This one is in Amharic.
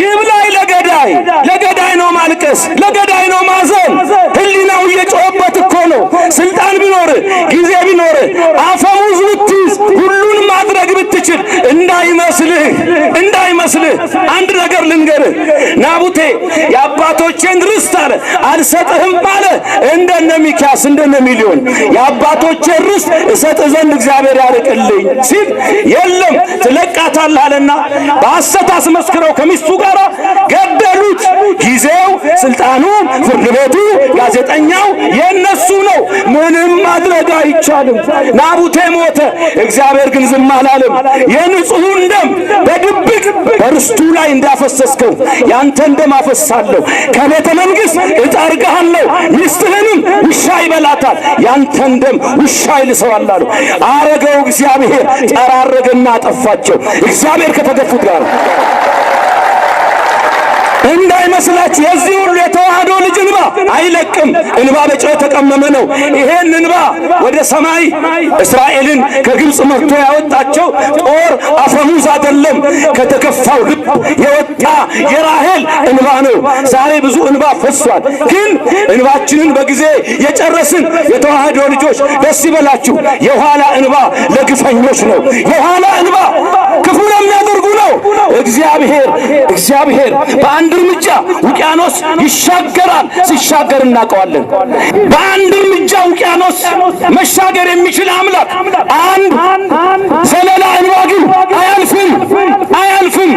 ይብላኝ ለገዳይ ነው ማልቀስ፣ ለገዳይ ነው ማዘን። ህሊናው እየጮኸበት እኮ ነው። ስልጣን ቢኖር ጊዜ ቢኖር አፈሙዝ ብትይዝ ሁሉን ማድረግ ብትችል እንዳይመስልህ አንድ ነገር ልንገርህ። ናቡቴ የአባቶቼን ርስት አለ አልሰጥህም አለ። እንደነ ሚክያስ እንደነ ሚሊዮን የአባቶቼን ርስት እሰጥ ዘንድ እግዚአብሔር ያርቅልኝ ሲል የለም ትለቃታለህ አለና በሐሰት አስመስክረው ከሚስቱ ጋር ገደሉት። ጊዜው፣ ስልጣኑ፣ ፍርድ ቤቱ፣ ጋዜጠኛው የነሱ ነው። ምንም ማድረግ አይቻልም። ናቡቴ ሞተ። እግዚአብሔር ግን ዝም አላለም። የንጹሑን ደም በድብቅ በርስቱ ላይ እንዳፈሰስከው ያንተን ደም አፈሳለሁ፣ ከቤተ መንግሥት እጠርግሃለሁ፣ ሚስትህንም ውሻ ይበላታል፣ ያንተን ደም ውሻ ይልሰዋል አሉ። አረገው እግዚአብሔር። ጠራረገና አጠፋቸው። እግዚአብሔር ከተገፉት ጋር እንዳይመስላችሁ የዚህ ሁሉ የተዋህዶ ልጅ እንባ አይለቅም። እንባ በጨው የተቀመመ ነው። ይሄን እንባ ወደ ሰማይ እስራኤልን ከግብጽ መርቶ ያወጣቸው ጦር አፈሙዝ አይደለም፣ ከተከፋው ልብ የወጣ የራሔል እንባ ነው። ዛሬ ብዙ እንባ ፈሷል። ግን እንባችንን በጊዜ የጨረስን የተዋህዶ ልጆች ደስ ይበላችሁ። የኋላ እንባ ለግፈኞች ነው። የኋላ እንባ ክፉ ለሚያደርጉ ነው። እግዚአብሔር በአንድ እርምጃ ውቅያኖስ ይሻገራል። ሲሻገር እናውቀዋለን። በአንድ እርምጃ ውቅያኖስ መሻገር የሚችል አምላክ አንድ ዘለላ እንባ ግን አያልፍም።